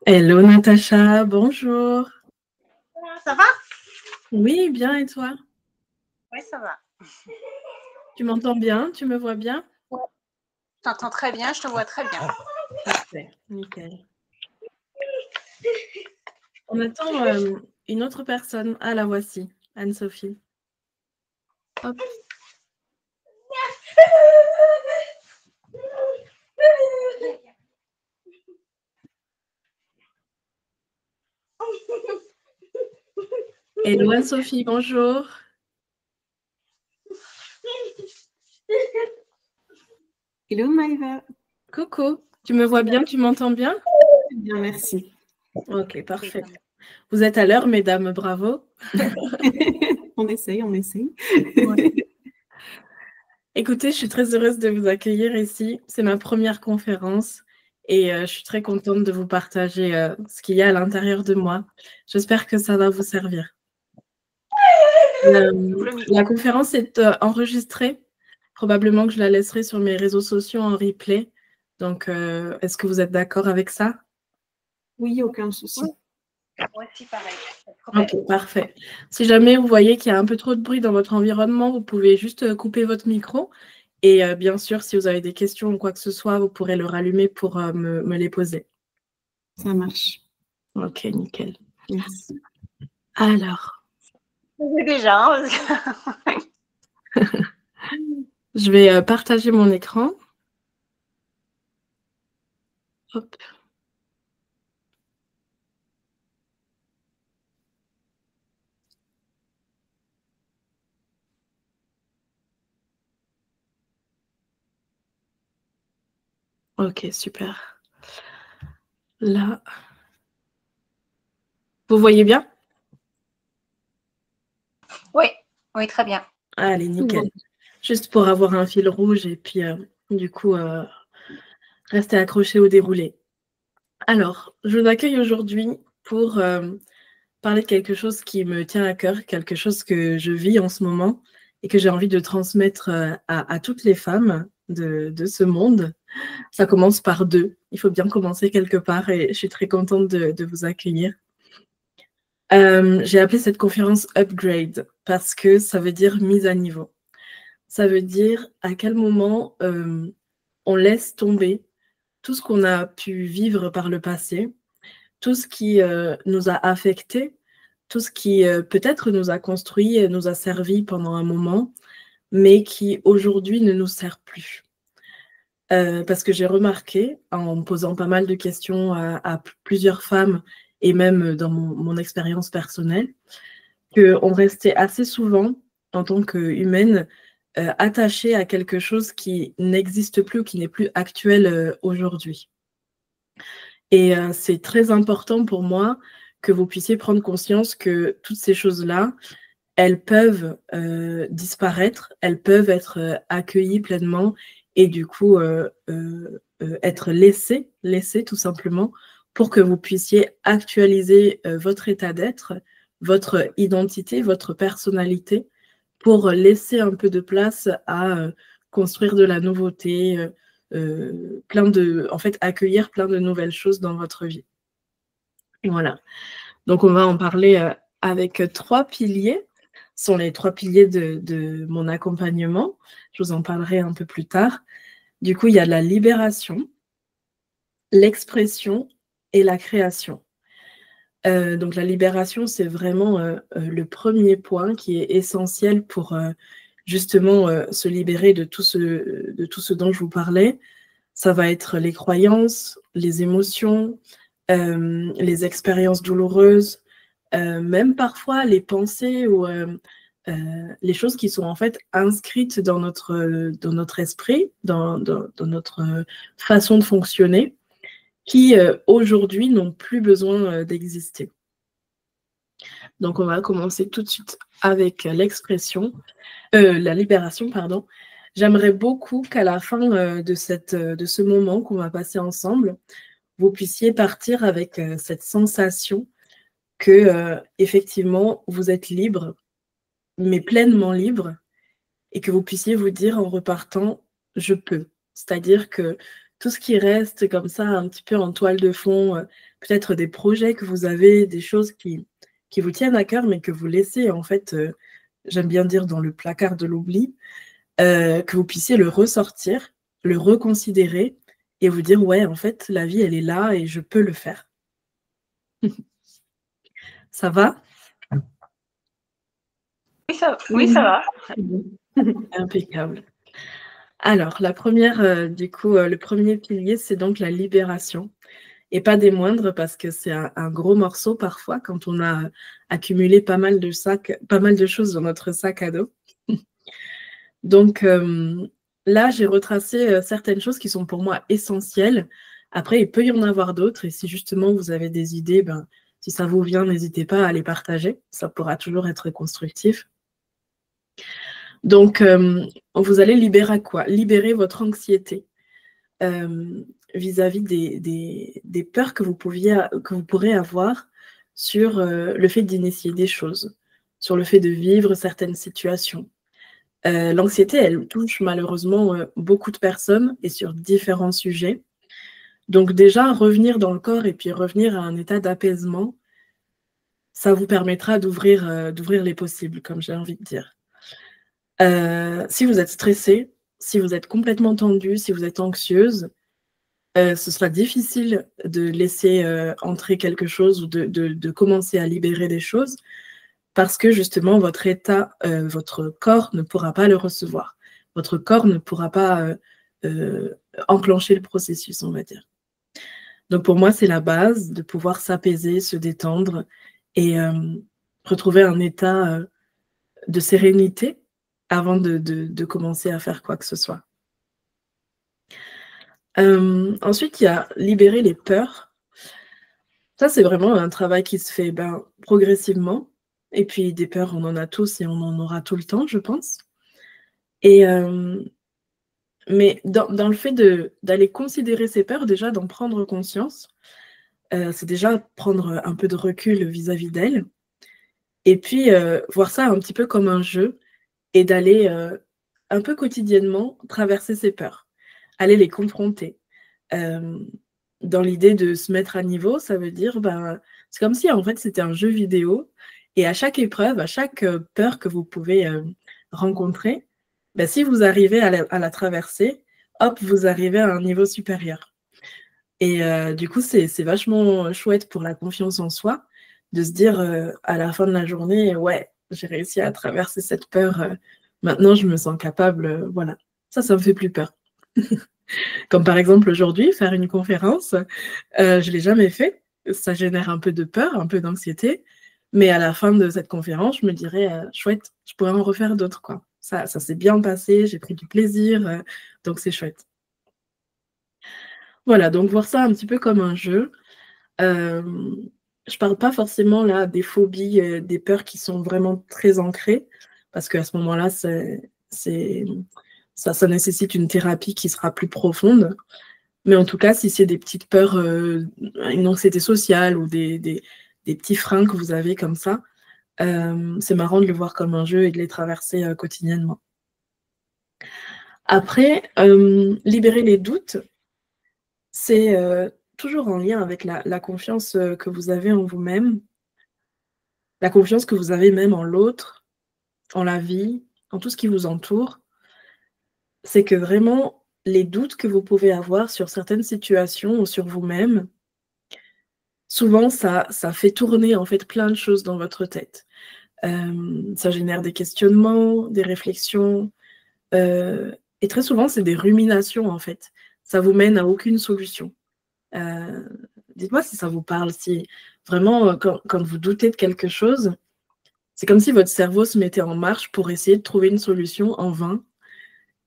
Hello Natacha, bonjour. Ça va? Oui, bien et toi? Oui, ça va. Tu m'entends bien? Tu me vois bien? Ouais. Je t'entends très bien, je te vois très bien. Parfait, nickel. On attend une autre personne. Ah, la voici, Anne-Sophie. Hop. Hello Anne-Sophie, bonjour. Hello Maïva. Coucou, tu me vois bien? Tu m'entends bien? Bien, merci. Ok, parfait. Vous êtes à l'heure, mesdames, bravo. On essaye. Ouais. Écoutez, je suis très heureuse de vous accueillir ici. C'est ma première conférence et je suis très contente de vous partager ce qu'il y a à l'intérieur de moi. J'espère que ça va vous servir. La conférence est enregistrée. Probablement que je la laisserai sur mes réseaux sociaux en replay. Donc, est-ce que vous êtes d'accord avec ça? Oui, aucun souci. Moi aussi, pareil. Ok, parfait. Si jamais vous voyez qu'il y a un peu trop de bruit dans votre environnement, vous pouvez juste couper votre micro. Et bien sûr, si vous avez des questions ou quoi que ce soit, vous pourrez le rallumer pour me les poser. Ça marche. Ok, nickel. Merci. Alors, Déjà, je vais partager mon écran. Hop. Ok, super. Là. Vous voyez bien? Oui, oui, très bien. Allez, nickel. Juste pour avoir un fil rouge et puis du coup, rester accroché au déroulé. Alors, je vous accueille aujourd'hui pour parler de quelque chose qui me tient à cœur, quelque chose que je vis en ce moment et que j'ai envie de transmettre à toutes les femmes de ce monde. Ça commence par deux. Il faut bien commencer quelque part et je suis très contente de vous accueillir. J'ai appelé cette conférence Upgrade parce que ça veut dire mise à niveau. Ça veut dire à quel moment on laisse tomber tout ce qu'on a pu vivre par le passé, tout ce qui nous a affectés, tout ce qui peut-être nous a construit et nous a servi pendant un moment, mais qui aujourd'hui ne nous sert plus. Parce que j'ai remarqué, en me posant pas mal de questions à plusieurs femmes, et même dans mon expérience personnelle, qu'on restait assez souvent, en tant qu'humaine, attachée à quelque chose qui n'existe plus ou qui n'est plus actuel aujourd'hui. Et c'est très important pour moi que vous puissiez prendre conscience que toutes ces choses-là, elles peuvent disparaître, elles peuvent être accueillies pleinement et du coup être laissées tout simplement pour que vous puissiez actualiser votre état d'être, votre identité, votre personnalité, pour laisser un peu de place à construire de la nouveauté, en fait, accueillir plein de nouvelles choses dans votre vie. Voilà. Donc, on va en parler avec 3 piliers. Ce sont les 3 piliers de mon accompagnement. Je vous en parlerai un peu plus tard. Du coup, il y a la libération, l'expression et la création. Donc, la libération, c'est vraiment le premier point qui est essentiel pour justement se libérer de tout ce dont je vous parlais. Ça va être les croyances, les émotions, les expériences douloureuses, même parfois les pensées ou les choses qui sont en fait inscrites dans notre esprit, dans notre façon de fonctionner, qui aujourd'hui n'ont plus besoin d'exister. Donc on va commencer tout de suite avec la libération, pardon. J'aimerais beaucoup qu'à la fin de ce moment qu'on va passer ensemble, vous puissiez partir avec cette sensation que effectivement vous êtes libre, mais pleinement libre, et que vous puissiez vous dire en repartant, je peux. C'est-à-dire que tout ce qui reste comme ça, un petit peu en toile de fond, peut-être des projets que vous avez, des choses qui vous tiennent à cœur, mais que vous laissez, en fait, j'aime bien dire dans le placard de l'oubli, que vous puissiez le ressortir, le reconsidérer et vous dire, ouais, en fait, la vie, elle est là et je peux le faire. Ça va? Oui, ça va. Impeccable. Alors, la première, du coup, le premier pilier, c'est donc la libération. Et pas des moindres, parce que c'est un gros morceau parfois quand on a accumulé pas mal de choses dans notre sac à dos. Donc là, j'ai retracé certaines choses qui sont pour moi essentielles. Après, il peut y en avoir d'autres. Et si justement vous avez des idées, ben, si ça vous vient, n'hésitez pas à les partager. Ça pourra toujours être constructif. Donc, vous allez libérer quoi? Libérer votre anxiété vis-à-vis des peurs que vous pourrez avoir sur le fait d'initier des choses, sur le fait de vivre certaines situations. L'anxiété, elle touche malheureusement beaucoup de personnes et sur différents sujets. Donc déjà, revenir dans le corps et puis revenir à un état d'apaisement, ça vous permettra d'ouvrir les possibles, comme j'ai envie de dire. Si vous êtes stressé, si vous êtes complètement tendu, si vous êtes anxieuse, ce sera difficile de laisser entrer quelque chose ou de commencer à libérer des choses parce que justement, votre état, votre corps ne pourra pas le recevoir. Votre corps ne pourra pas enclencher le processus, on va dire. Donc pour moi, c'est la base de pouvoir s'apaiser, se détendre et retrouver un état de sérénité avant de commencer à faire quoi que ce soit. Ensuite, il y a libérer les peurs. Ça, c'est vraiment un travail qui se fait progressivement. Et puis, des peurs, on en a tous et on en aura tout le temps, je pense. Et, mais dans le fait d'aller considérer ces peurs, déjà d'en prendre conscience, c'est déjà prendre un peu de recul vis-à-vis d'elles. Et puis, voir ça un petit peu comme un jeu et d'aller un peu quotidiennement traverser ces peurs, aller les confronter. Dans l'idée de se mettre à niveau, ça veut dire, c'est comme si en fait c'était un jeu vidéo et à chaque épreuve, à chaque peur que vous pouvez rencontrer, si vous arrivez à la traverser, hop, vous arrivez à un niveau supérieur. Et du coup, c'est vachement chouette pour la confiance en soi de se dire à la fin de la journée, ouais, j'ai réussi à traverser cette peur, maintenant je me sens capable, voilà. Ça me fait plus peur. Comme par exemple aujourd'hui, faire une conférence, je ne l'ai jamais fait. Ça génère un peu de peur, un peu d'anxiété. Mais à la fin de cette conférence, je me dirais, chouette, je pourrais en refaire d'autres, quoi. Ça s'est bien passé, j'ai pris du plaisir, donc c'est chouette. Voilà, donc voir ça un petit peu comme un jeu. Je ne parle pas forcément là des phobies, des peurs qui sont vraiment très ancrées, parce qu'à ce moment-là, ça nécessite une thérapie qui sera plus profonde. Mais en tout cas, si c'est des petites peurs, une anxiété sociale ou des petits freins que vous avez comme ça, c'est marrant de le voir comme un jeu et de les traverser quotidiennement. Après, libérer les doutes, c'est toujours en lien avec la confiance que vous avez en vous-même, la confiance que vous avez même en l'autre, en la vie, en tout ce qui vous entoure. C'est que vraiment, les doutes que vous pouvez avoir sur certaines situations ou sur vous-même, souvent, ça fait tourner en fait plein de choses dans votre tête. Ça génère des questionnements, des réflexions, et très souvent, c'est des ruminations en fait. Ça vous mène à aucune solution. Dites-moi si ça vous parle, si vraiment, quand vous doutez de quelque chose, c'est comme si votre cerveau se mettait en marche pour essayer de trouver une solution en vain.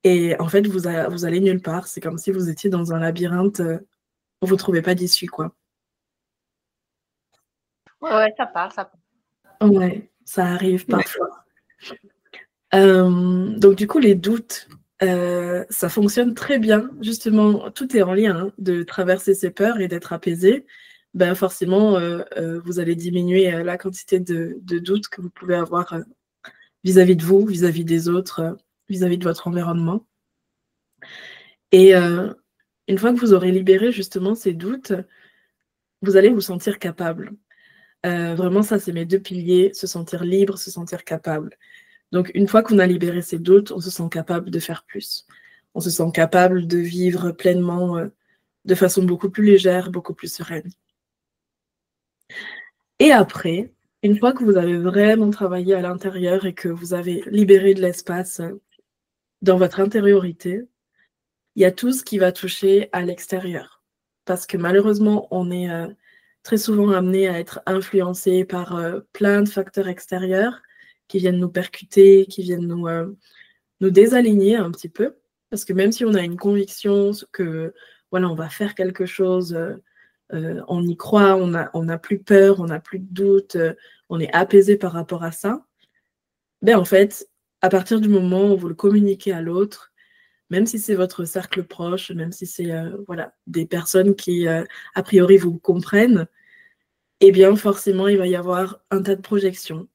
Et en fait, vous allez nulle part. C'est comme si vous étiez dans un labyrinthe où vous ne trouvez pas d'issue, quoi. Ouais, ça parle. Ouais, ça arrive parfois. Donc du coup, les doutes, ça fonctionne très bien. Justement, tout est en lien, de traverser ses peurs et d'être apaisé. Forcément, vous allez diminuer la quantité de doutes que vous pouvez avoir vis-à-vis de vous, vis-à-vis des autres, vis-à-vis de votre environnement. Et Une fois que vous aurez libéré justement ces doutes, vous allez vous sentir capable. Vraiment, ça, c'est mes 2 piliers, se sentir libre, se sentir capable. Donc, une fois qu'on a libéré ces doutes, on se sent capable de faire plus. On se sent capable de vivre pleinement, de façon beaucoup plus légère, beaucoup plus sereine. Et après, une fois que vous avez vraiment travaillé à l'intérieur et que vous avez libéré de l'espace dans votre intériorité, il y a tout ce qui va toucher à l'extérieur. Parce que malheureusement, on est très souvent amené à être influencé par plein de facteurs extérieurs qui viennent nous percuter, qui viennent nous désaligner un petit peu. Parce que même si on a une conviction que voilà, on va faire quelque chose, on y croit, on n'a plus peur, on n'a plus de doute, on est apaisé par rapport à ça, ben en fait, à partir du moment où vous le communiquez à l'autre, même si c'est votre cercle proche, même si c'est voilà, des personnes qui, a priori, vous comprennent, eh bien, forcément, il va y avoir un tas de projections.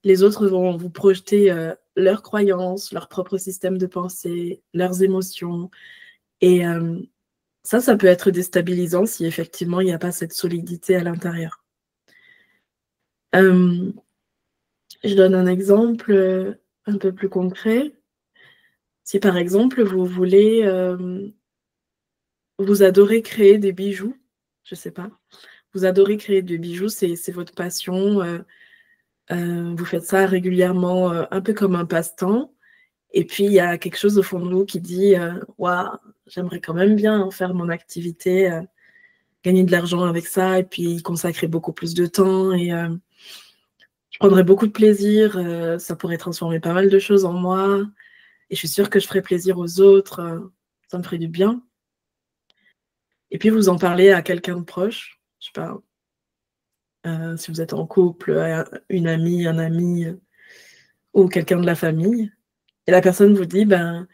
Les autres vont vous projeter leurs croyances, leur propre système de pensée, leurs émotions. Et ça peut être déstabilisant si effectivement, il n'y a pas cette solidité à l'intérieur. Je donne un exemple un peu plus concret. Si par exemple, vous voulez, vous adorez créer des bijoux, je ne sais pas, vous adorez créer des bijoux, c'est votre passion, vous faites ça régulièrement, un peu comme un passe-temps. Et puis, il y a quelque chose au fond de vous qui dit waouh, j'aimerais quand même bien en faire mon activité, gagner de l'argent avec ça, et puis y consacrer beaucoup plus de temps. Et je prendrais beaucoup de plaisir, ça pourrait transformer pas mal de choses en moi. Et je suis sûre que je ferais plaisir aux autres, ça me ferait du bien. Et puis, vous en parlez à quelqu'un de proche, je sais pas, si vous êtes en couple, une amie, un ami, ou quelqu'un de la famille. Et la personne vous dit, ben,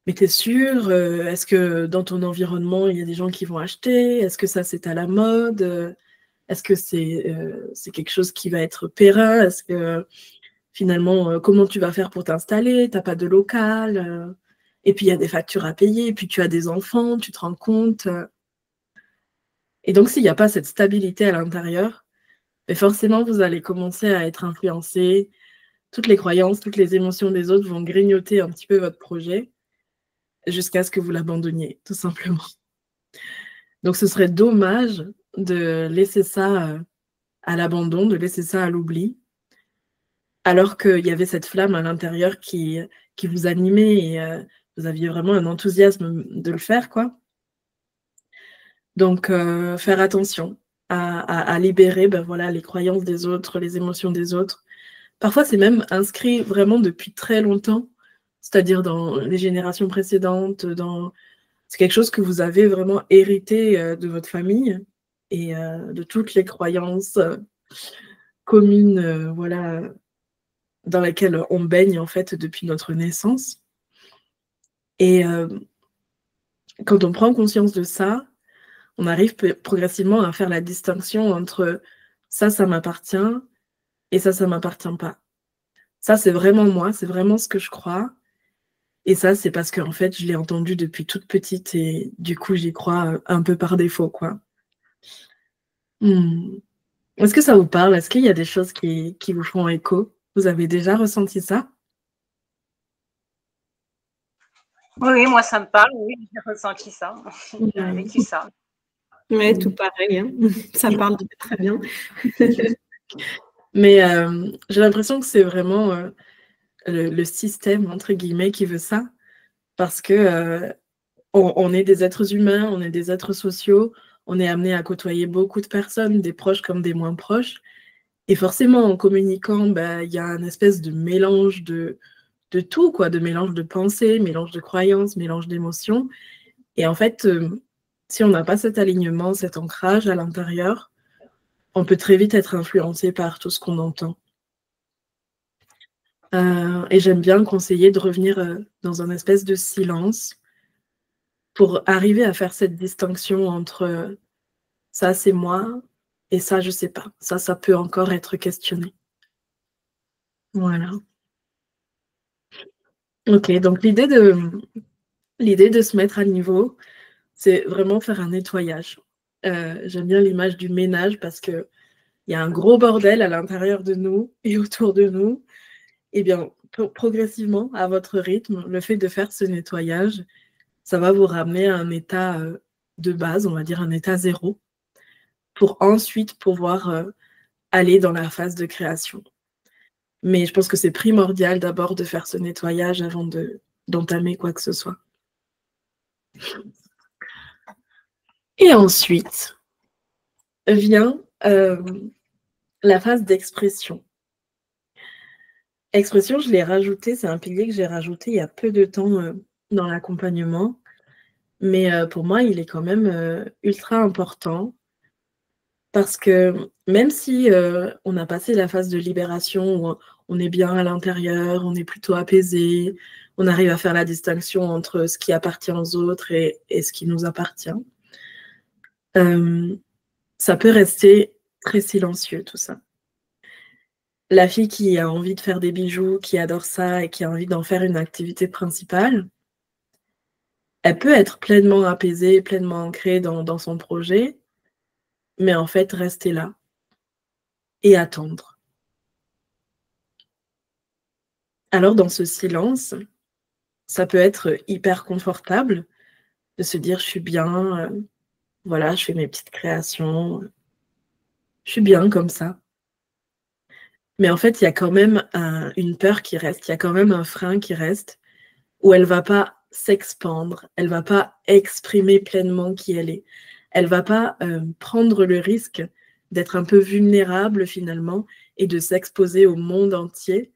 mais t'es sûre, est-ce que dans ton environnement, il y a des gens qui vont acheter? Est-ce que ça, c'est à la mode? Est-ce que c'est quelque chose qui va être périn? Est-ce que finalement, comment tu vas faire pour t'installer? T'as pas de local? Et puis, il y a des factures à payer, et puis tu as des enfants, tu te rends compte? Et donc, s'il n'y a pas cette stabilité à l'intérieur, mais forcément, vous allez commencer à être influencé. Toutes les croyances, toutes les émotions des autres vont grignoter un petit peu votre projet jusqu'à ce que vous l'abandonniez, tout simplement. Donc, ce serait dommage de laisser ça à l'abandon, de laisser ça à l'oubli, alors qu'il y avait cette flamme à l'intérieur qui vous animait et vous aviez vraiment un enthousiasme de le faire, quoi. Donc, faire attention à libérer ben voilà, les croyances des autres, les émotions des autres. Parfois, c'est même inscrit vraiment depuis très longtemps, c'est-à-dire dans les générations précédentes, c'est quelque chose que vous avez vraiment hérité de votre famille et de toutes les croyances communes, voilà, dans lesquelles on baigne en fait depuis notre naissance. Et quand on prend conscience de ça, on arrive progressivement à faire la distinction entre ça m'appartient et ça m'appartient pas. Ça, c'est vraiment moi, c'est vraiment ce que je crois. Et ça, c'est parce qu'en fait, je l'ai entendu depuis toute petite et du coup, j'y crois un peu par défaut, quoi. Est-ce que ça vous parle? Est-ce qu'il y a des choses qui vous font écho? Vous avez déjà ressenti ça? Oui, moi, ça me parle. Oui, j'ai ressenti ça. J'ai vécu ça. Oui, tout pareil. Hein. Ça parle très bien. Mais j'ai l'impression que c'est vraiment le système, entre guillemets, qui veut ça. Parce que on est des êtres humains, on est des êtres sociaux, on est amené à côtoyer beaucoup de personnes, des proches comme des moins proches. Et forcément, en communiquant, bah, y a un espèce de mélange de tout, quoi, de mélange de pensées, mélange de croyances, mélange d'émotions. Et en fait, si on n'a pas cet alignement, cet ancrage à l'intérieur, on peut très vite être influencé par tout ce qu'on entend. Et j'aime bien conseiller de revenir dans un espèce de silence pour arriver à faire cette distinction entre ça, c'est moi, et ça, je sais pas. Ça peut encore être questionné. Voilà. Ok, donc l'idée de se mettre à niveau, c'est vraiment faire un nettoyage. J'aime bien l'image du ménage parce qu'il y a un gros bordel à l'intérieur de nous et autour de nous. Eh bien, progressivement, à votre rythme, le fait de faire ce nettoyage, ça va vous ramener à un état de base, on va dire un état zéro, pour ensuite pouvoir aller dans la phase de création. Mais je pense que c'est primordial d'abord de faire ce nettoyage avant d'entamer quoi que ce soit. Et ensuite vient la phase d'expression. Expression, je l'ai rajouté, c'est un pilier que j'ai rajouté il y a peu de temps dans l'accompagnement. Mais pour moi, il est quand même ultra important parce que même si on a passé la phase de libération où on est bien à l'intérieur, on est plutôt apaisé, on arrive à faire la distinction entre ce qui appartient aux autres et ce qui nous appartient, ça peut rester très silencieux tout ça. La fille qui a envie de faire des bijoux, qui adore ça et qui a envie d'en faire une activité principale, elle peut être pleinement apaisée, pleinement ancrée dans son projet, mais en fait rester là et attendre. Alors dans ce silence, ça peut être hyper confortable de se dire je suis bien, voilà, je fais mes petites créations, je suis bien comme ça. Mais en fait, il y a quand même une peur qui reste, il y a quand même un frein qui reste, où elle ne va pas s'expandre, elle ne va pas exprimer pleinement qui elle est. Elle ne va pas prendre le risque d'être un peu vulnérable finalement et de s'exposer au monde entier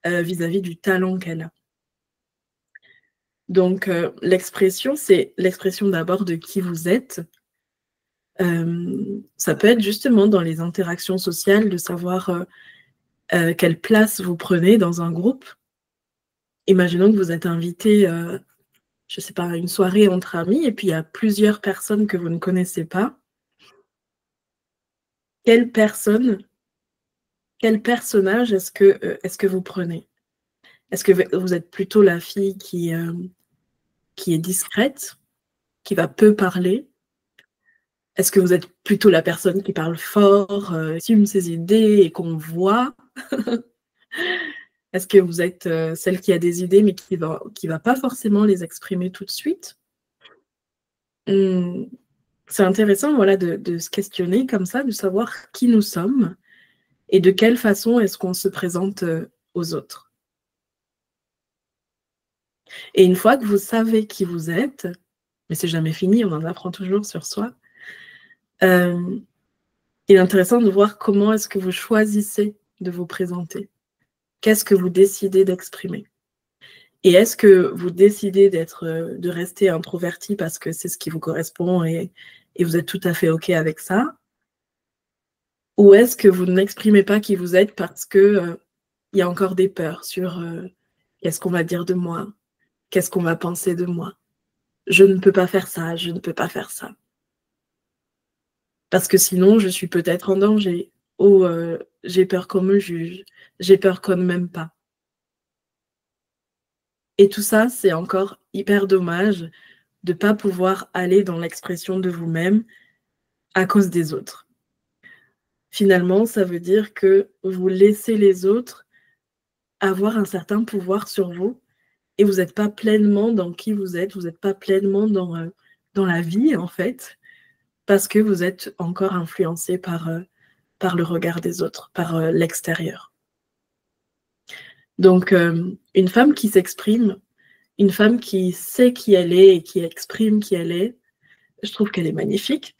vis-à-vis du talent qu'elle a. Donc l'expression, c'est l'expression d'abord de qui vous êtes. Ça peut être justement dans les interactions sociales de savoir quelle place vous prenez dans un groupe. Imaginons que vous êtes invité, je ne sais pas, à une soirée entre amis et puis il y a plusieurs personnes que vous ne connaissez pas. Quelle personne, quel personnage est-ce que vous prenez? Est-ce que vous êtes plutôt la fille qui est discrète, qui va peu parler? Est-ce que vous êtes plutôt la personne qui parle fort, assume ses idées et qu'on voit? Est-ce que vous êtes celle qui a des idées mais qui va pas forcément les exprimer tout de suite? C'est intéressant voilà, de se questionner comme ça, de savoir qui nous sommes et de quelle façon est-ce qu'on se présente aux autres. Et une fois que vous savez qui vous êtes, mais c'est jamais fini, on en apprend toujours sur soi, il est intéressant de voir comment est-ce que vous choisissez de vous présenter. Qu'est-ce que vous décidez d'exprimer? Et est-ce que vous décidez de rester introverti parce que c'est ce qui vous correspond et vous êtes tout à fait OK avec ça? Ou est-ce que vous n'exprimez pas qui vous êtes parce que il y a encore des peurs sur qu'est-ce qu'on va dire de moi? Qu'est-ce qu'on va penser de moi? Je ne peux pas faire ça, je ne peux pas faire ça. Parce que sinon, je suis peut-être en danger. Ou j'ai peur qu'on me juge. J'ai peur qu'on ne m'aime pas. Et tout ça, c'est encore hyper dommage de ne pas pouvoir aller dans l'expression de vous-même à cause des autres. Finalement, ça veut dire que vous laissez les autres avoir un certain pouvoir sur vous et vous n'êtes pas pleinement dans qui vous n'êtes pas pleinement dans la vie, en fait, parce que vous êtes encore influencé par le regard des autres, par l'extérieur. Donc, une femme qui s'exprime, une femme qui sait qui elle est et qui exprime qui elle est, je trouve qu'elle est magnifique.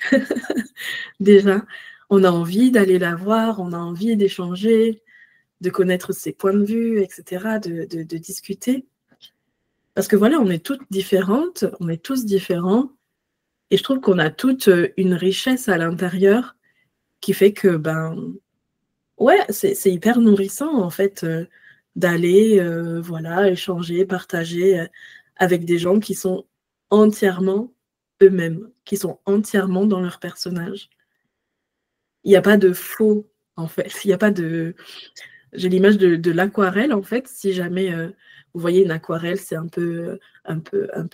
Déjà, on a envie d'aller la voir, on a envie d'échanger, de connaître ses points de vue, etc., de discuter. Parce que voilà, on est toutes différentes, on est tous différents, et je trouve qu'on a toute une richesse à l'intérieur qui fait que, ouais, c'est hyper nourrissant, en fait, d'aller, voilà, échanger, partager avec des gens qui sont entièrement eux-mêmes, qui sont entièrement dans leur personnage. Il n'y a pas de faux, en fait. Il n'y a pas de j'ai l'image de l'aquarelle, en fait. Si jamais vous voyez une aquarelle, c'est un peu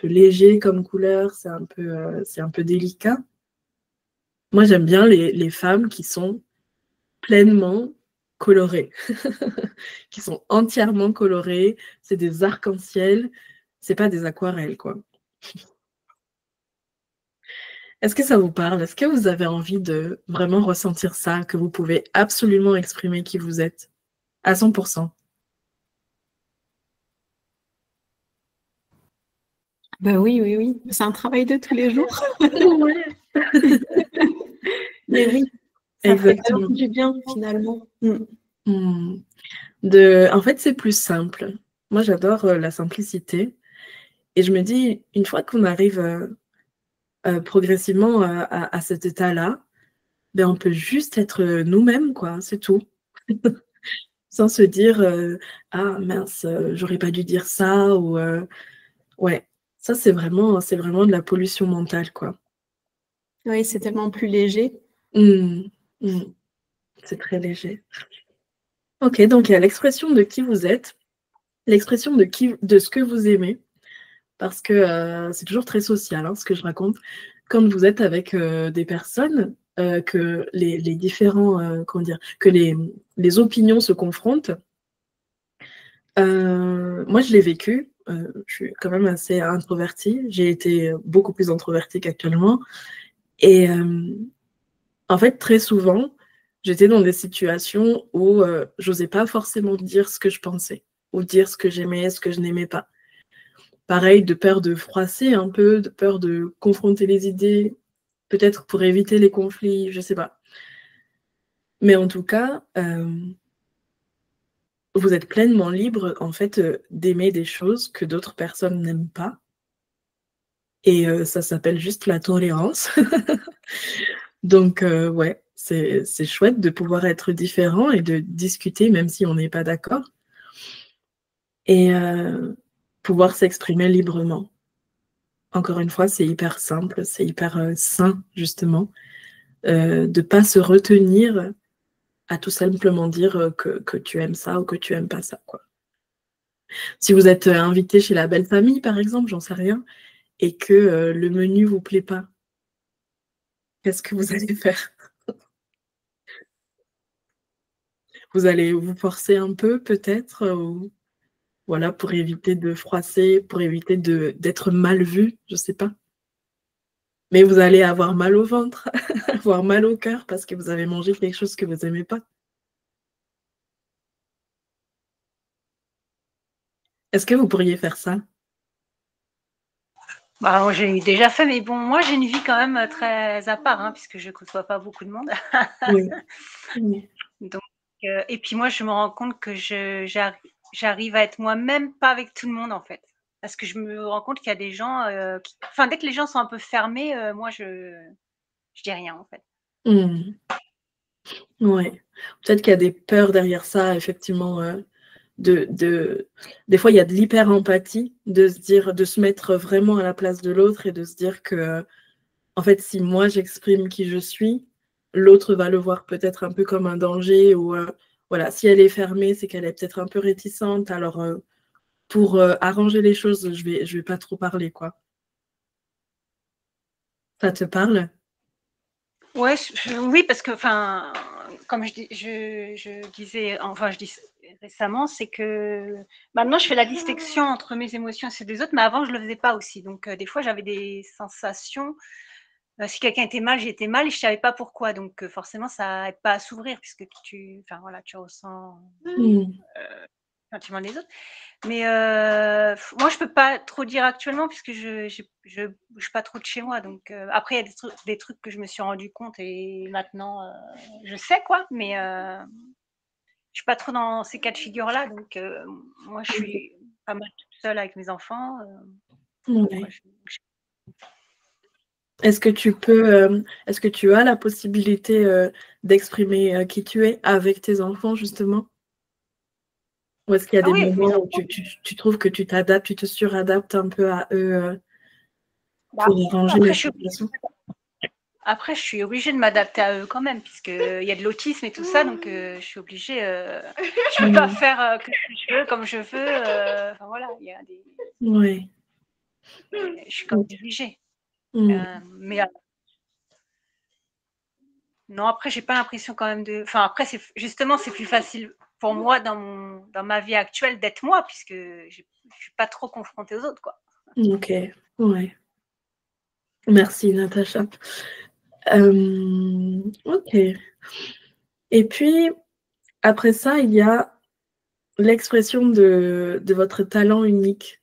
léger comme couleur, c'est un peu délicat. Moi, j'aime bien les femmes qui sont pleinement colorées, qui sont entièrement colorées. C'est des arcs-en-ciel, c'est pas des aquarelles, quoi. Est-ce que ça vous parle? Est-ce que vous avez envie de vraiment ressentir ça, que vous pouvez absolument exprimer qui vous êtes à 100%? Ben oui, oui, oui. C'est un travail de tous les jours. Mais oui, ça Exactement. fait du bien finalement. En fait, c'est plus simple. Moi, j'adore la simplicité. Et je me dis, une fois qu'on arrive progressivement à cet état-là, ben, on peut juste être nous-mêmes, quoi, c'est tout. Sans se dire ah mince, j'aurais pas dû dire ça, ou ouais, ça c'est vraiment de la pollution mentale, quoi. Oui, c'est tellement plus léger. C'est très léger. Ok, donc il y a l'expression de qui vous êtes, l'expression de ce que vous aimez, parce que c'est toujours très social, hein, ce que je raconte. Quand vous êtes avec des personnes, que les différents, comment dire, que les opinions se confrontent. Moi, je l'ai vécu. Je suis quand même assez introvertie. J'ai été beaucoup plus introvertie qu'actuellement. Et en fait, très souvent, j'étais dans des situations où j'osais pas forcément dire ce que je pensais, ou dire ce que j'aimais, ce que je n'aimais pas. Pareil, de peur de froisser un peu, de peur de confronter les idées, peut-être pour éviter les conflits, je sais pas. Mais en tout cas, vous êtes pleinement libre, en fait, d'aimer des choses que d'autres personnes n'aiment pas. Et ça s'appelle juste la tolérance. Donc, ouais, c'est chouette de pouvoir être différent et de discuter même si on n'est pas d'accord. Et pouvoir s'exprimer librement. Encore une fois, c'est hyper simple, c'est hyper sain, justement, de ne pas se retenir à tout simplement dire que tu aimes ça ou que tu aimes pas ça, quoi. Si vous êtes invité chez la belle famille, par exemple, j'en sais rien, et que le menu vous plaît pas, qu'est-ce que vous allez faire? Vous allez vous forcer un peu, peut-être, ou voilà, pour éviter de froisser, pour éviter d'être mal vu, je sais pas. Mais vous allez avoir mal au ventre, avoir mal au cœur parce que vous avez mangé quelque chose que vous aimez pas. Est-ce que vous pourriez faire ça? Bah, j'ai déjà fait, mais bon, moi j'ai une vie quand même très à part, hein, puisque je côtoie pas beaucoup de monde. Oui. Oui. Donc, et puis moi, je me rends compte que j'arrive à être moi-même, pas avec tout le monde en fait. Parce que je me rends compte qu'il y a des gens, enfin, dès que les gens sont un peu fermés, moi je dis rien en fait. Ouais. Peut-être qu'il y a des peurs derrière ça, effectivement. Des fois, il y a de l'hyper-empathie, de se dire, de se mettre vraiment à la place de l'autre et de se dire que, en fait, si moi j'exprime qui je suis, l'autre va le voir peut-être un peu comme un danger, ou voilà, si elle est fermée, c'est qu'elle est peut-être un peu réticente. Alors, pour arranger les choses, je vais pas trop parler, quoi. Ça te parle? Ouais, oui, parce que, enfin, comme je disais, enfin, je dis récemment, c'est que maintenant je fais la distinction entre mes émotions et celles des autres, mais avant je le faisais pas aussi. Donc, des fois, j'avais des sensations. Si quelqu'un était mal, j'étais mal et je savais pas pourquoi. Donc, forcément, ça aide pas à s'ouvrir puisque enfin voilà, tu ressens le sentiment des autres. Mais moi, je peux pas trop dire actuellement puisque je bouge pas trop de chez moi. Donc après, il y a des trucs que je me suis rendu compte et maintenant, je sais quoi. Mais je suis pas trop dans ces cas de figure-là. Donc moi, je suis pas mal toute seule avec mes enfants. Ouais. Ouais, Est-ce que tu as la possibilité d'exprimer qui tu es avec tes enfants, justement? Ou est-ce qu'il y a ah des oui, avec mes moments où enfants. tu trouves que tu t'adaptes, tu te suradaptes un peu à eux Bah, pour arranger la après, je suis situation? après, je suis obligée de m'adapter à eux quand même, puisqu'il y a de l'autisme et tout ça, donc je suis obligée. Je ne peux pas faire que je veux, comme je veux. Enfin voilà, il y a des. Ouais. Je suis quand même obligée. Mais non, après, j'ai pas l'impression quand même de. Enfin, après, justement, c'est plus facile pour moi dans ma vie actuelle d'être moi, puisque je suis pas trop confrontée aux autres, quoi. Ok, ouais. Merci, Natacha. Ok. Et puis, après ça, il y a l'expression de votre talent unique.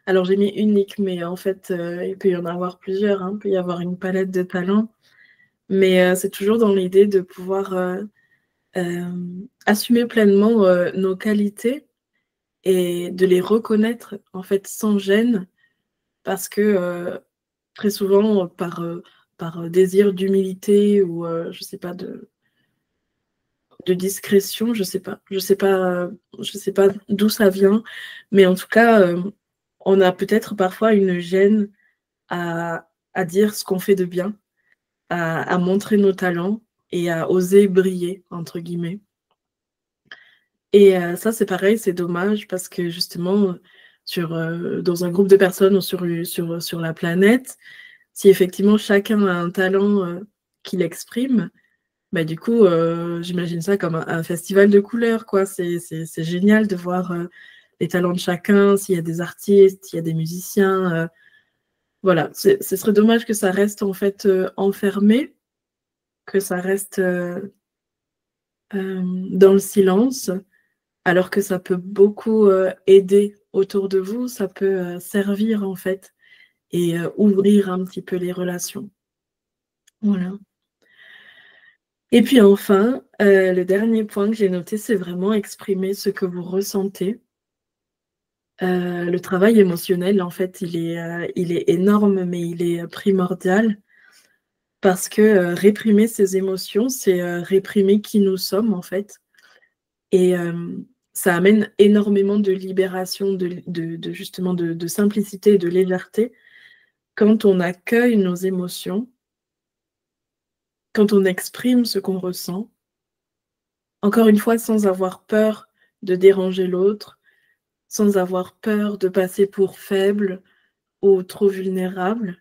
Alors, j'ai mis unique, mais en fait, il peut y en avoir plusieurs. Hein. Il peut y avoir une palette de talents. Mais c'est toujours dans l'idée de pouvoir assumer pleinement nos qualités et de les reconnaître, en fait, sans gêne. Parce que très souvent, par désir d'humilité ou, je sais pas, de discrétion, je sais pas d'où ça vient, mais en tout cas, on a peut-être parfois une gêne à dire ce qu'on fait de bien, à montrer nos talents et à oser briller, entre guillemets. Et ça, c'est pareil, c'est dommage parce que justement, dans un groupe de personnes ou sur la planète, si effectivement chacun a un talent qu'il exprime, bah, du coup, j'imagine ça comme un festival de couleurs, quoi. C'est génial de voir les talents de chacun, s'il y a des artistes, s'il y a des musiciens. Voilà, ce serait dommage que ça reste en fait enfermé, que ça reste dans le silence, alors que ça peut beaucoup aider autour de vous, ça peut servir en fait et ouvrir un petit peu les relations. Voilà. Et puis enfin, le dernier point que j'ai noté, c'est vraiment exprimer ce que vous ressentez. Le travail émotionnel, en fait, il est énorme, mais il est primordial parce que réprimer ses émotions, c'est réprimer qui nous sommes, en fait. Et ça amène énormément de libération, justement de simplicité et de légèreté quand on accueille nos émotions, quand on exprime ce qu'on ressent. Encore une fois, sans avoir peur de déranger l'autre, sans avoir peur de passer pour faible ou trop vulnérable,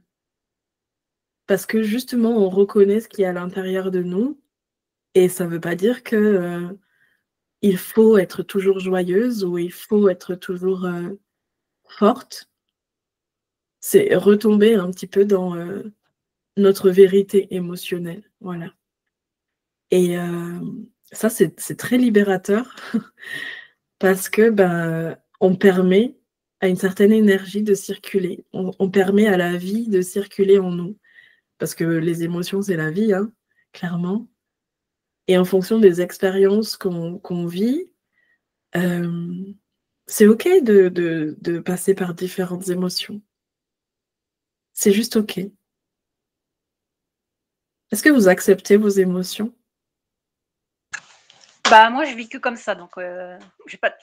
parce que justement, on reconnaît ce qu'il y a à l'intérieur de nous, et ça ne veut pas dire que il faut être toujours joyeuse ou il faut être toujours forte. C'est retomber un petit peu dans notre vérité émotionnelle, voilà. Et ça, c'est très libérateur parce que on permet à une certaine énergie de circuler. On permet à la vie de circuler en nous. Parce que les émotions, c'est la vie, hein, clairement. Et en fonction des expériences qu'on vit, c'est OK de passer par différentes émotions. C'est juste OK. Est-ce que vous acceptez vos émotions? Bah, moi, je vis que comme ça, donc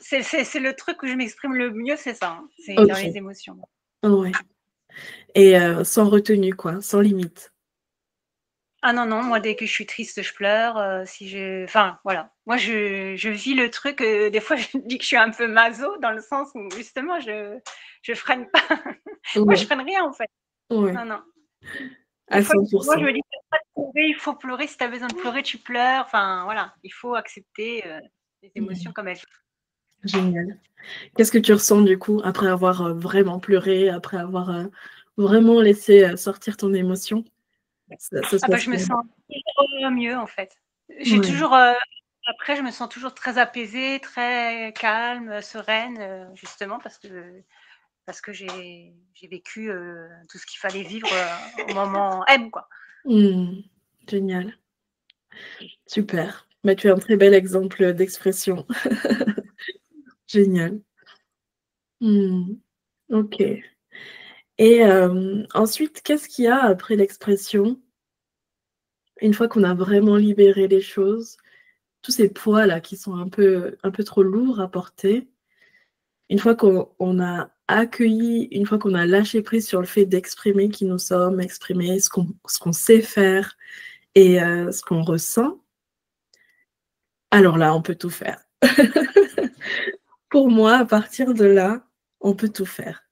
c'est le truc où je m'exprime le mieux, c'est ça, hein, c'est dans les émotions. Ouais. Et sans retenue, quoi, sans limite. Ah non, non, moi, dès que je suis triste, je pleure. Enfin, voilà. Moi, je vis le truc. Des fois, je dis que je suis un peu maso, dans le sens où, justement, je freine pas. Moi, je freine rien, en fait. Ouais. Non, non. À 100%. Moi, je me dis, il faut pleurer. Si tu as besoin de pleurer, tu pleures. Enfin, voilà. Il faut accepter les émotions comme elles sont. Génial. Qu'est-ce que tu ressens, du coup, après avoir vraiment pleuré, après avoir vraiment laissé sortir ton émotion? Je me sens toujours mieux, en fait. J'ai toujours... Après, je me sens toujours très apaisée, très calme, sereine, justement, parce que j'ai vécu tout ce qu'il fallait vivre au moment M, quoi. Génial. Super. Bah, tu es un très bel exemple d'expression. Génial. OK. Et ensuite, qu'est-ce qu'il y a après l'expression? Une fois qu'on a vraiment libéré les choses, tous ces poids-là qui sont un peu trop lourds à porter, une fois qu'on a accueilli, une fois qu'on a lâché prise sur le fait d'exprimer qui nous sommes, exprimer ce qu'on sait faire et ce qu'on ressent, alors là, on peut tout faire. Pour moi, à partir de là, on peut tout faire.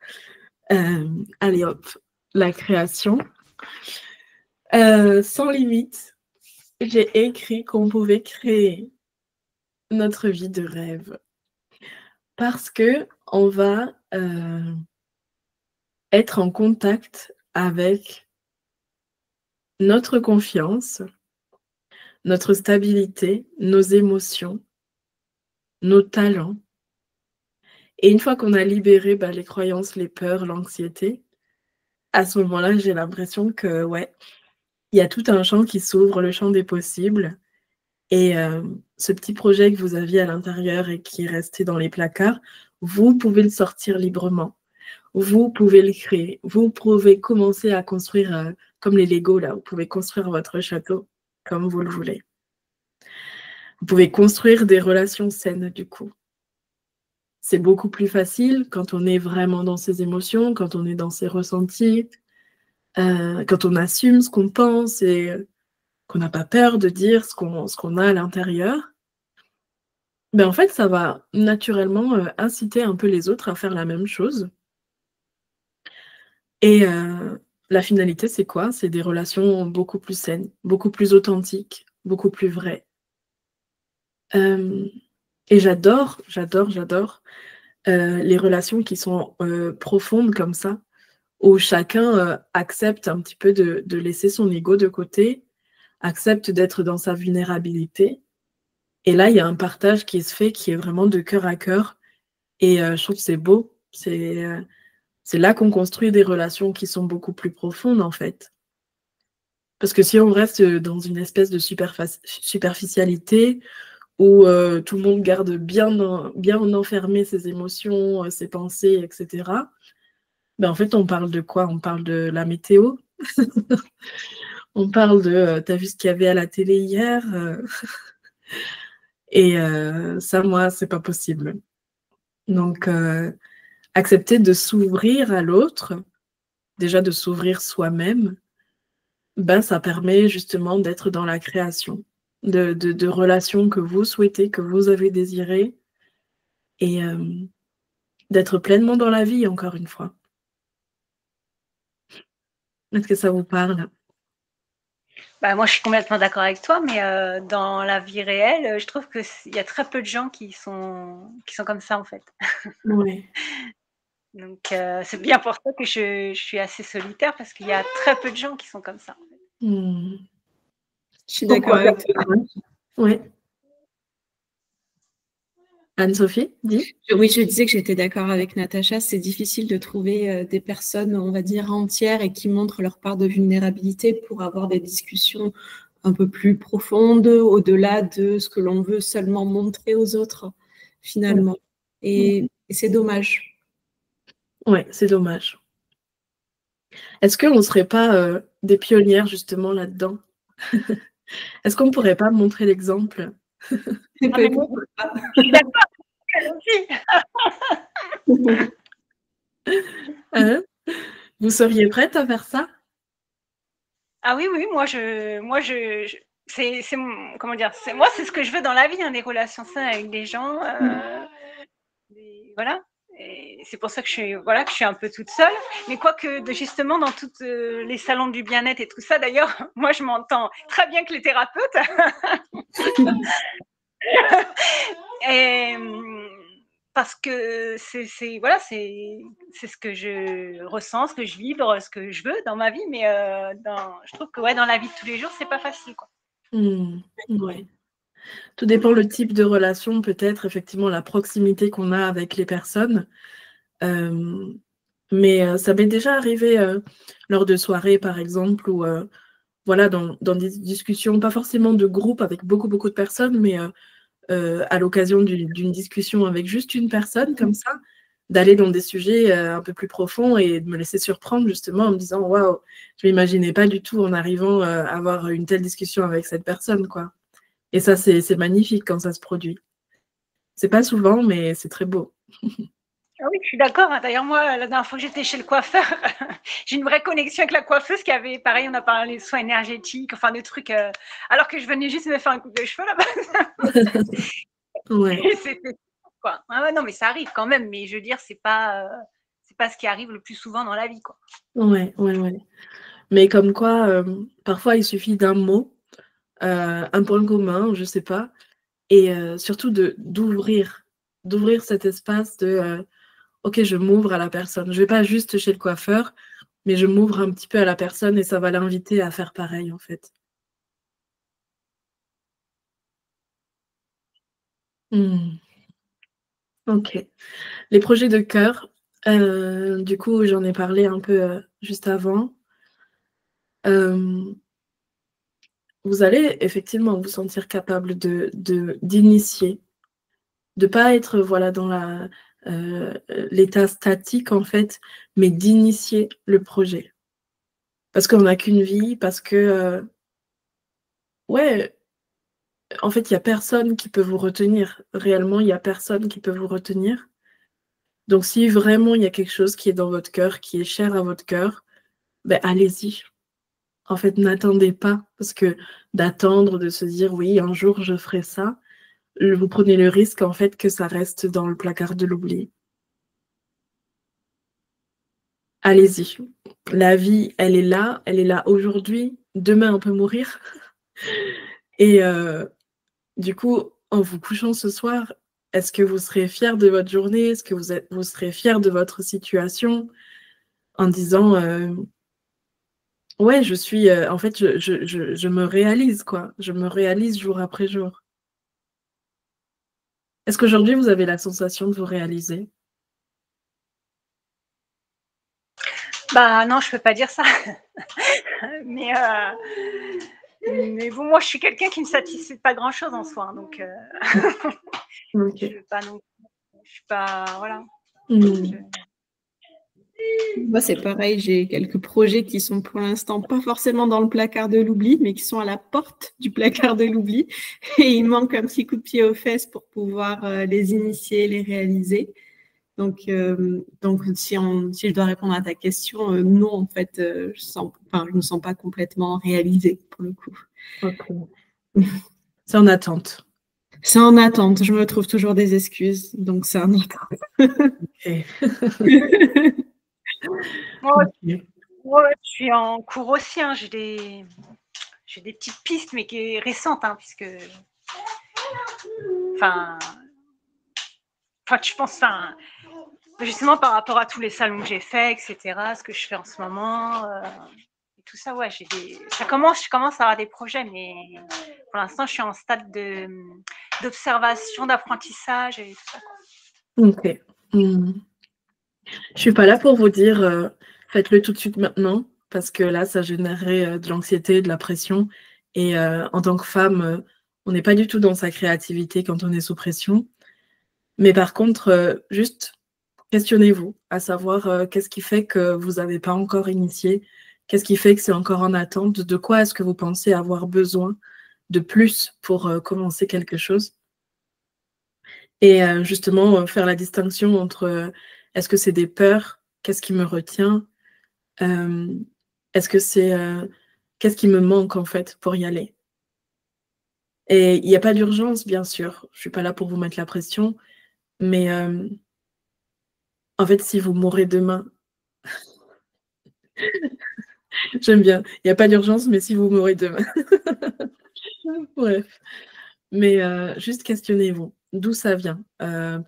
Allez hop, la création. Sans limite, j'ai écrit qu'on pouvait créer notre vie de rêve. Parce que on va être en contact avec notre confiance, notre stabilité, nos émotions, nos talents. Et une fois qu'on a libéré les croyances, les peurs, l'anxiété, à ce moment-là, j'ai l'impression que, ouais, il y a tout un champ qui s'ouvre, le champ des possibles. Et ce petit projet que vous aviez à l'intérieur et qui est resté dans les placards, vous pouvez le sortir librement. Vous pouvez le créer. Vous pouvez commencer à construire, comme les Lego, là, vous pouvez construire votre château comme vous le voulez. Vous pouvez construire des relations saines, du coup. C'est beaucoup plus facile quand on est vraiment dans ses émotions, quand on est dans ses ressentis, quand on assume ce qu'on pense et qu'on n'a pas peur de dire ce qu'on a à l'intérieur. Ben en fait, ça va naturellement inciter un peu les autres à faire la même chose. Et la finalité, c'est quoi? C'est des relations beaucoup plus saines, beaucoup plus authentiques, beaucoup plus vraies. Et j'adore les relations qui sont profondes comme ça, où chacun accepte un petit peu de laisser son ego de côté, accepte d'être dans sa vulnérabilité. Et là, il y a un partage qui se fait, qui est vraiment de cœur à cœur. Et je trouve que c'est beau. C'est là qu'on construit des relations qui sont beaucoup plus profondes, en fait. Parce que si on reste dans une espèce de superficialité, où tout le monde garde bien enfermé ses émotions, ses pensées, etc., ben en fait, on parle de quoi? On parle de la météo. On parle de t'as vu ce qu'il y avait à la télé hier? Et ça, moi, c'est pas possible. Donc, accepter de s'ouvrir à l'autre, déjà de s'ouvrir soi-même, ben, ça permet justement d'être dans la création de relations que vous souhaitez, que vous avez désirées, et d'être pleinement dans la vie, encore une fois. Est-ce que ça vous parle? Bah, moi, je suis complètement d'accord avec toi, mais dans la vie réelle, je trouve qu'il y a très peu de gens qui sont comme ça, en fait. Ouais. Donc, c'est bien pour ça que je suis assez solitaire, parce qu'il y a très peu de gens qui sont comme ça. Hmm. Je suis d'accord avec toi. Oui. Anne-Sophie, dis. Oui, je disais que j'étais d'accord avec Natacha. C'est difficile de trouver des personnes, on va dire, entières et qui montrent leur part de vulnérabilité pour avoir des discussions un peu plus profondes, au-delà de ce que l'on veut seulement montrer aux autres, finalement. Et c'est dommage. Ouais, c'est dommage. Est-ce qu'on ne serait pas des pionnières, justement, là-dedans? Est-ce qu'on ne pourrait pas montrer l'exemple? Je suis d'accord, Hein? Vous seriez prête à faire ça? Ah oui, comment dire, moi, c'est ce que je veux dans la vie, hein, des relations saines avec des gens. Voilà. Et c'est pour ça que je suis un peu toute seule. Mais quoique, justement, dans tous les salons du bien-être et tout ça, d'ailleurs, moi, je m'entends très bien avec les thérapeutes. Et parce que c'est ce que je ressens, ce que je vibre, ce que je veux dans ma vie. Mais je trouve que dans la vie de tous les jours, c'est pas facile, quoi. Ouais. Tout dépend le type de relation, peut-être, effectivement, la proximité qu'on a avec les personnes. Mais ça m'est déjà arrivé lors de soirées, par exemple, ou voilà, dans des discussions, pas forcément de groupe avec beaucoup de personnes, mais à l'occasion d'une discussion avec juste une personne, comme ça, d'aller dans des sujets un peu plus profonds et de me laisser surprendre, justement, en me disant « Waouh, je ne m'imaginais pas du tout en arrivant à avoir une telle discussion avec cette personne, quoi. » Et ça, c'est magnifique quand ça se produit. C'est pas souvent, mais c'est très beau. Ah oui, je suis d'accord, hein. D'ailleurs, moi, la dernière fois que j'étais chez le coiffeur, j'ai une vraie connexion avec la coiffeuse qui avait, pareil, on a parlé de soins énergétiques, enfin des trucs, alors que je venais juste me faire un coup de cheveux là-bas. Ouais, C'était quoi. Ah ouais, non, mais ça arrive quand même, mais je veux dire, c'est pas ce qui arrive le plus souvent dans la vie, quoi. ouais, ouais, ouais. Mais comme quoi, parfois il suffit d'un mot, un point commun, je sais pas, et surtout d'ouvrir cet espace de ok, je m'ouvre à la personne. Je vais pas juste chez le coiffeur, mais je m'ouvre un petit peu à la personne et ça va l'inviter à faire pareil en fait. Hmm. Ok. Les projets de cœur, du coup, j'en ai parlé un peu juste avant. Euh, Vous allez effectivement vous sentir capable d'initier, de pas être voilà dans l'état statique en fait, mais d'initier le projet. Parce qu'on n'a qu'une vie, parce que ouais, en fait, il y a personne qui peut vous retenir. Réellement, il y a personne qui peut vous retenir. Donc si vraiment il y a quelque chose qui est dans votre cœur, qui est cher à votre cœur, ben allez-y. En fait, n'attendez pas, parce que d'attendre, de se dire oui, un jour je ferai ça, vous prenez le risque en fait que ça reste dans le placard de l'oubli. Allez-y. La vie, elle est là aujourd'hui. Demain, on peut mourir. Et du coup, en vous couchant ce soir, est-ce que vous serez fier de votre journée? Est-ce que vous serez fier de votre situation en disant ouais, je suis en fait, je me réalise, quoi. Je me réalise jour après jour. Est-ce qu'aujourd'hui, vous avez la sensation de vous réaliser? Bah non, je peux pas dire ça. mais, mais bon, moi, je suis quelqu'un qui ne satisfait pas grand-chose en soi, hein, donc Ok. je veux pas non, je suis pas, voilà. Hmm. Moi, c'est pareil, j'ai quelques projets qui sont pour l'instant pas forcément dans le placard de l'oubli, mais qui sont à la porte du placard de l'oubli. Et il manque un petit coup de pied aux fesses pour pouvoir les initier, les réaliser. Donc si je dois répondre à ta question, non, en fait, je me sens pas complètement réalisée pour le coup. Ok. C'est en attente. C'est en attente, je me trouve toujours des excuses, donc c'est en attente. Ok. Moi, Ok. ouais, je suis en cours aussi, hein, j'ai des petites pistes, mais qui est récentes, hein, puisque, enfin, je pense, enfin, justement par rapport à tous les salons que j'ai faits, etc., ce que je fais en ce moment, et tout ça, ouais, je commence à avoir des projets, mais pour l'instant, je suis en stade d'observation, d'apprentissage et tout ça, quoi. Ok. Hmm. Je suis pas là pour vous dire faites-le tout de suite maintenant, parce que là, ça générerait de l'anxiété, de la pression. Et en tant que femme, on n'est pas du tout dans sa créativité quand on est sous pression. Mais par contre, juste questionnez-vous, à savoir qu'est-ce qui fait que vous n'avez pas encore initié, qu'est-ce qui fait que c'est encore en attente, de quoi est-ce que vous pensez avoir besoin de plus pour commencer quelque chose. Et justement, faire la distinction entre est-ce que c'est des peurs, qu'est-ce qui me retient, euh, est-ce que c'est qu'est-ce qui me manque en fait pour y aller. Et il n'y a pas d'urgence, bien sûr. Je suis pas là pour vous mettre la pression, mais en fait, si vous mourrez demain, j'aime bien. Il n'y a pas d'urgence, mais si vous mourrez demain. Bref. Mais juste questionnez-vous. D'où ça vient?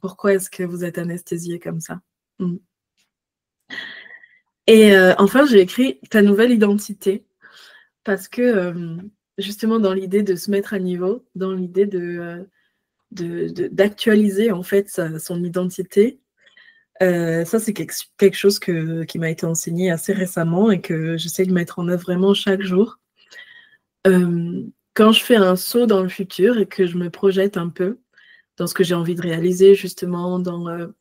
Pourquoi est-ce que vous êtes anesthésié comme ça? Mm. Et enfin, j'ai écrit ta nouvelle identité parce que justement dans l'idée de se mettre à niveau, dans l'idée d'actualiser en fait son identité, ça c'est quelque chose qui m'a été enseigné assez récemment et que j'essaie de mettre en œuvre vraiment chaque jour. Quand je fais un saut dans le futur et que je me projette un peu dans ce que j'ai envie de réaliser, justement, dans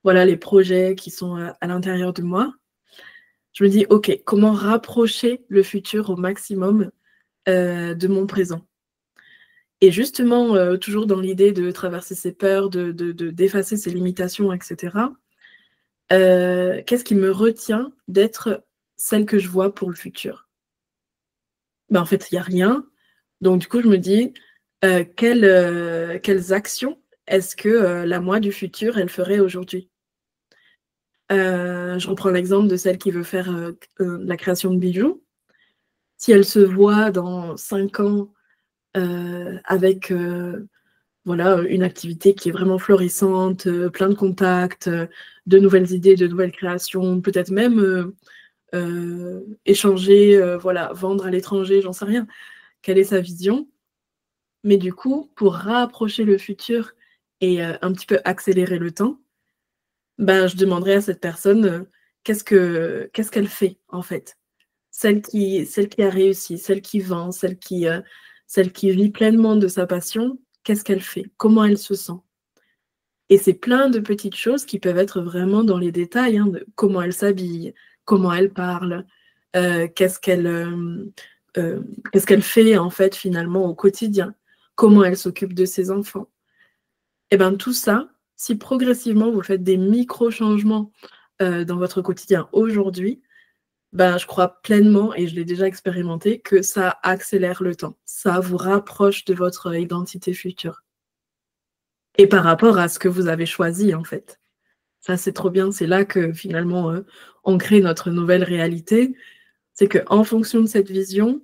voilà, les projets qui sont à l'intérieur de moi, je me dis, OK, comment rapprocher le futur au maximum de mon présent? Et justement, toujours dans l'idée de traverser ses peurs, d'effacer ses limitations, etc., qu'est-ce qui me retient d'être celle que je vois pour le futur? Ben, en fait, il n'y a rien. Donc du coup, je me dis, quelles actions est-ce que la moi du futur, elle ferait aujourd'hui? Je reprends l'exemple de celle qui veut faire la création de bijoux. Si elle se voit dans 5 ans avec voilà, une activité qui est vraiment florissante, plein de contacts, de nouvelles idées, de nouvelles créations, peut-être même échanger, voilà, vendre à l'étranger, j'en sais rien. Quelle est sa vision? Mais du coup, pour rapprocher le futur et un petit peu accélérer le temps, ben, je demanderais à cette personne, qu'est-ce qu'elle fait, en fait? Celle qui a réussi, celle qui vend, celle qui vit pleinement de sa passion, qu'est-ce qu'elle fait? Comment elle se sent? Et c'est plein de petites choses qui peuvent être vraiment dans les détails, hein, de comment elle s'habille, comment elle parle, heu, qu'est-ce qu'elle, hem, qu'est-ce qu'elle fait, en fait, finalement, au quotidien, comment elle s'occupe de ses enfants. Et ben, tout ça, si progressivement vous faites des micro-changements, dans votre quotidien aujourd'hui, ben, je crois pleinement, et je l'ai déjà expérimenté, que ça accélère le temps. Ça vous rapproche de votre identité future et par rapport à ce que vous avez choisi, en fait. Ça, c'est trop bien. C'est là que finalement, on crée notre nouvelle réalité. C'est qu'en fonction de cette vision,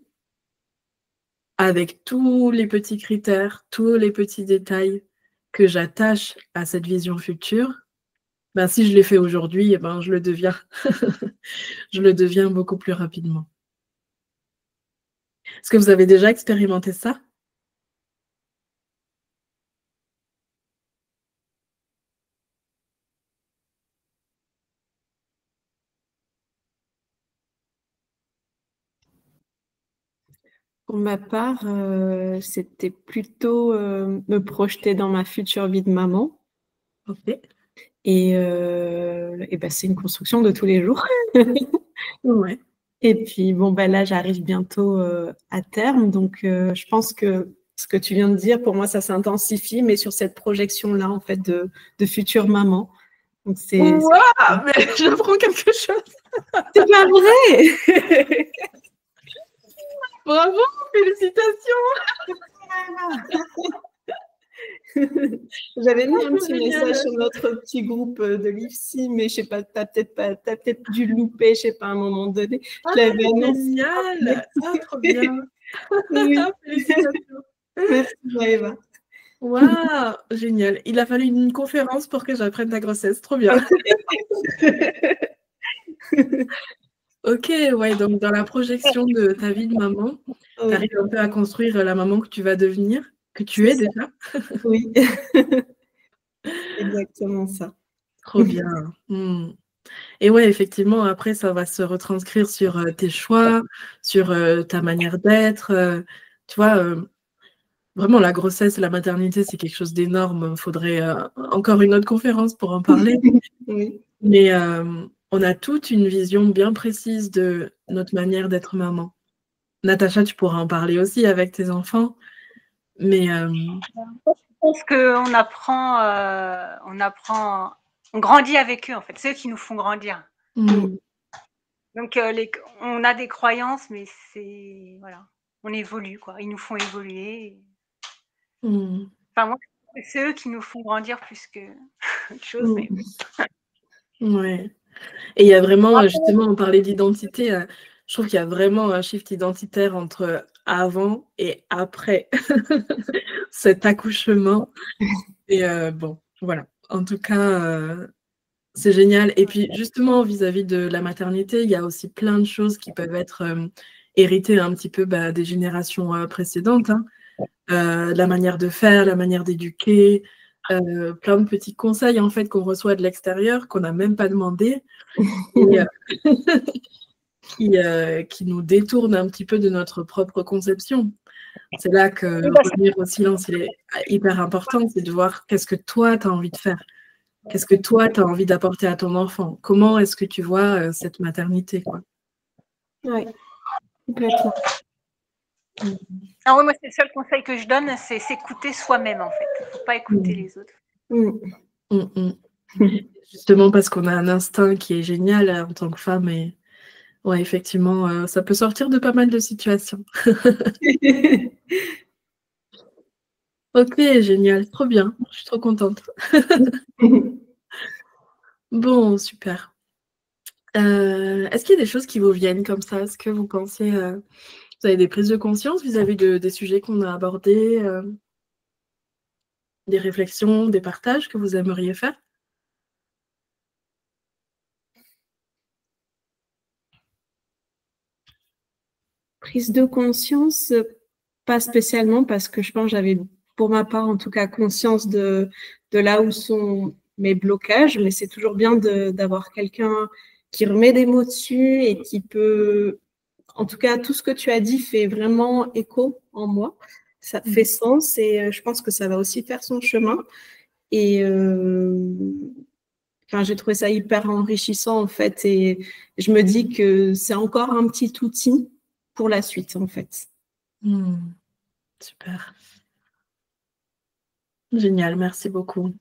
avec tous les petits critères, tous les petits détails que j'attache à cette vision future, ben, si je l'ai fait aujourd'hui, eh ben, je le deviens. Je le deviens beaucoup plus rapidement. Est-ce que vous avez déjà expérimenté ça? Pour ma part, c'était plutôt me projeter dans ma future vie de maman. OK. Et ben, c'est une construction de tous les jours. Ouais. Et puis, bon, ben là, j'arrive bientôt à terme. Donc, je pense que ce que tu viens de dire, pour moi, ça s'intensifie, mais sur cette projection-là, en fait, de future maman. Donc, Waouh! Mais j'apprends quelque chose. C'est pas vrai! Bravo, félicitations! J'avais mis un petit message sur notre petit groupe de l'IFSI, mais je sais pas, t'as peut-être dû le louper, je sais pas, à un moment donné. Ah, Je l'avais annoncé. génial! Ah, trop bien! Oui. Félicitations! Merci, Maëva. Waouh! Génial. Il a fallu une conférence pour que j'apprenne ta grossesse. Trop bien. OK, ouais, donc dans la projection de ta vie de maman, tu arrives un peu à construire la maman que tu vas devenir, que tu es déjà? Oui. Exactement ça. Trop bien. Mmh. Et ouais, effectivement, après, ça va se retranscrire sur, tes choix, sur, ta manière d'être, tu vois, vraiment la grossesse, la maternité, c'est quelque chose d'énorme. Faudrait, encore une autre conférence pour en parler. Oui. Mais, on a toute une vision bien précise de notre manière d'être maman. Natacha, tu pourras en parler aussi avec tes enfants, mais, Je pense qu'on on grandit avec eux, en fait. C'est eux qui nous font grandir. mmh, Donc, on a des croyances, mais voilà, on évolue, quoi. Ils nous font évoluer. mmh, Enfin, moi, c'est eux qui nous font grandir plus que autre chose. Mais ouais. Et il y a vraiment, justement, on parlait d'identité, je trouve qu'il y a vraiment un shift identitaire entre avant et après cet accouchement et bon, voilà. En tout cas, c'est génial et puis justement vis-à-vis de la maternité, il y a aussi plein de choses qui peuvent être, héritées un petit peu, bah, des générations, précédentes, hein. La manière de faire, la manière d'éduquer, plein de petits conseils, en fait, qu'on reçoit de l'extérieur, qu'on n'a même pas demandé et qui nous détournent un petit peu de notre propre conception. C'est là que revenir au silence, il est hyper important, c'est de voir qu'est-ce que toi, tu as envie de faire? Qu'est-ce que toi, tu as envie d'apporter à ton enfant? Comment est-ce que tu vois, cette maternité, quoi? Oui, complètement. ah ouais, moi, c'est le seul conseil que je donne, c'est s'écouter soi-même, en fait. Il ne faut pas écouter les autres. Mmh mh. Justement parce qu'on a un instinct qui est génial en tant que femme et ouais, effectivement, ça peut sortir de pas mal de situations. OK, génial, trop bien, je suis trop contente. Bon, super. Est-ce qu'il y a des choses qui vous viennent comme ça? Est-ce que vous pensez, vous avez des prises de conscience vis-à-vis des sujets qu'on a abordés, des réflexions, des partages que vous aimeriez faire? Prise de conscience, pas spécialement, parce que je pense que j'avais, pour ma part en tout cas, conscience de là où sont mes blocages, mais c'est toujours bien d'avoir quelqu'un qui remet des mots dessus et qui peut, en tout cas, tout ce que tu as dit fait vraiment écho en moi. Ça fait sens et je pense que ça va aussi faire son chemin. Et enfin, j'ai trouvé ça hyper enrichissant en fait. Et je me dis que c'est encore un petit outil pour la suite en fait. Super. Génial, merci beaucoup.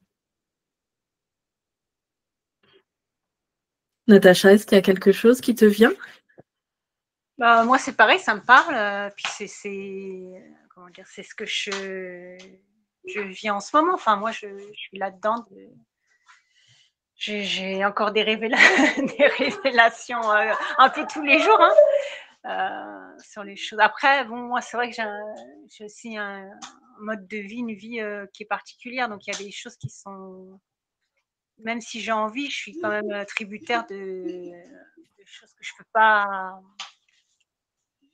Natacha, est-ce qu'il y a quelque chose qui te vient? Bah, moi, c'est pareil, ça me parle. Puis comment dire, c'est ce que je vis en ce moment. Enfin, moi, je suis là-dedans. J'ai encore des, des révélations un peu tous les jours sur les choses. Après, bon, moi, c'est vrai que j'ai aussi un mode de vie, une vie qui est particulière. Donc, il y a des choses qui sont, même si j'ai envie, je suis quand même tributaire de choses que je peux pas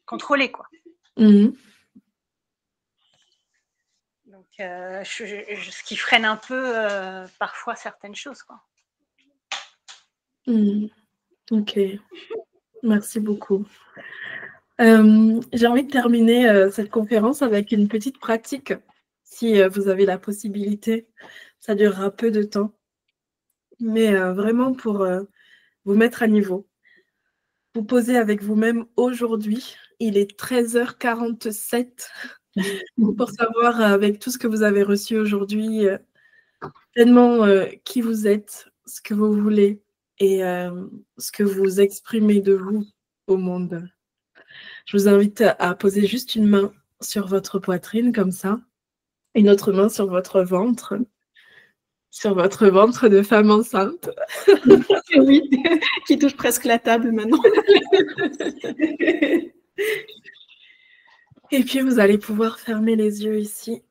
contrôler, quoi. Donc, ce qui freine un peu parfois certaines choses, quoi. OK, merci beaucoup. J'ai envie de terminer cette conférence avec une petite pratique, si vous avez la possibilité. Ça durera peu de temps, mais vraiment pour vous mettre à niveau. Vous posez avec vous-même aujourd'hui, il est 13h47, pour savoir avec tout ce que vous avez reçu aujourd'hui, pleinement qui vous êtes, ce que vous voulez et ce que vous exprimez de vous au monde. Je vous invite à poser juste une main sur votre poitrine comme ça, une autre main sur votre ventre de femme enceinte. Oui, qui touche presque la table maintenant. Et puis vous allez pouvoir fermer les yeux ici.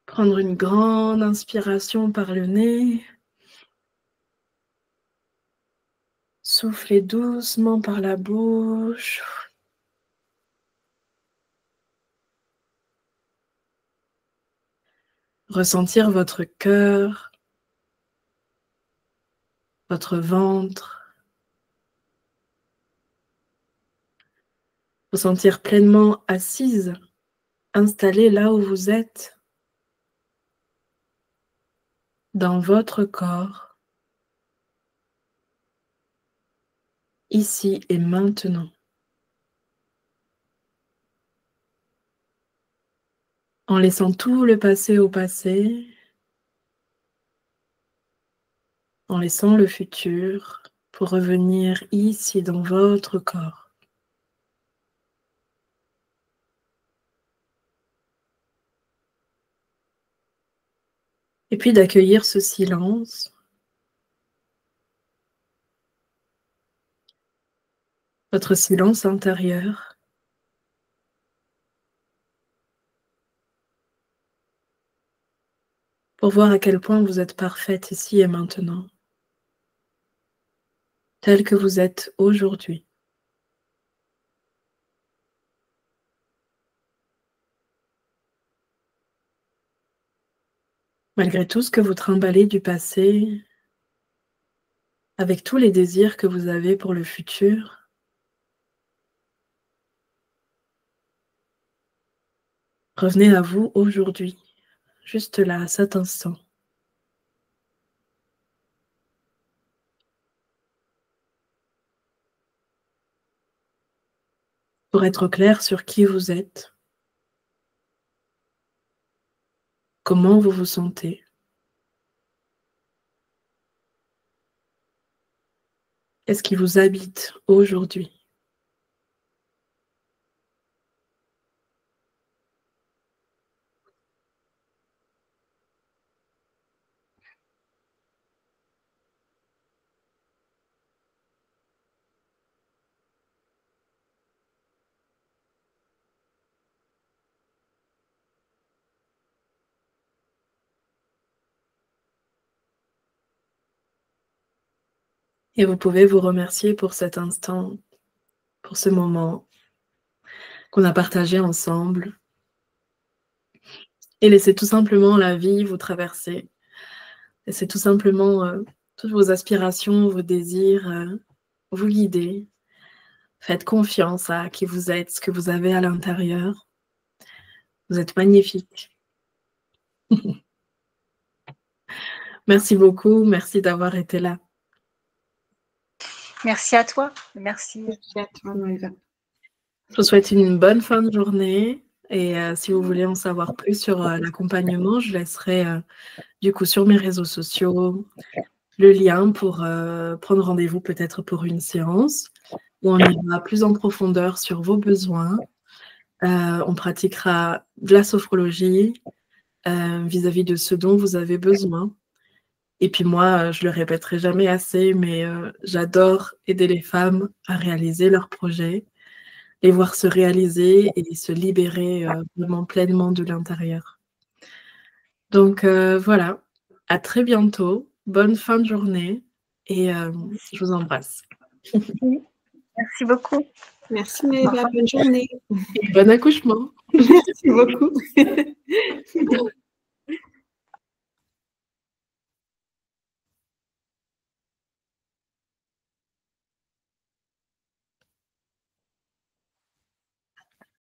Prendre une grande inspiration par le nez. Soufflez doucement par la bouche. Ressentir votre cœur, votre ventre. Vous sentir pleinement assise, installée là où vous êtes, dans votre corps, ici et maintenant. En laissant tout le passé au passé, en laissant le futur pour revenir ici dans votre corps. Et puis d'accueillir ce silence, votre silence intérieur, pour voir à quel point vous êtes parfaite ici et maintenant, telle que vous êtes aujourd'hui. Malgré tout ce que vous trimballez du passé, avec tous les désirs que vous avez pour le futur, revenez à vous aujourd'hui, juste là, à cet instant. Pour être clair sur qui vous êtes, comment vous vous sentez. Qu'est-ce qui vous habite aujourd'hui? Et vous pouvez vous remercier pour cet instant, pour ce moment qu'on a partagé ensemble. Et laissez tout simplement la vie vous traverser. Laissez tout simplement toutes vos aspirations, vos désirs vous guider. Faites confiance à qui vous êtes, ce que vous avez à l'intérieur. Vous êtes magnifique. Merci beaucoup, merci d'avoir été là. Merci à toi. Merci. Merci à toi, Maëva. Je vous souhaite une bonne fin de journée. Et si vous voulez en savoir plus sur l'accompagnement, je laisserai du coup sur mes réseaux sociaux le lien pour prendre rendez-vous peut-être pour une séance où on ira plus en profondeur sur vos besoins. On pratiquera de la sophrologie vis-à-vis de ce dont vous avez besoin. Et puis moi, je le répéterai jamais assez, mais j'adore aider les femmes à réaliser leurs projets, les voir se réaliser et se libérer vraiment pleinement de l'intérieur. Donc voilà, à très bientôt, bonne fin de journée et je vous embrasse. Merci beaucoup. Merci Maëva, bonne journée. Et bon accouchement. Merci beaucoup.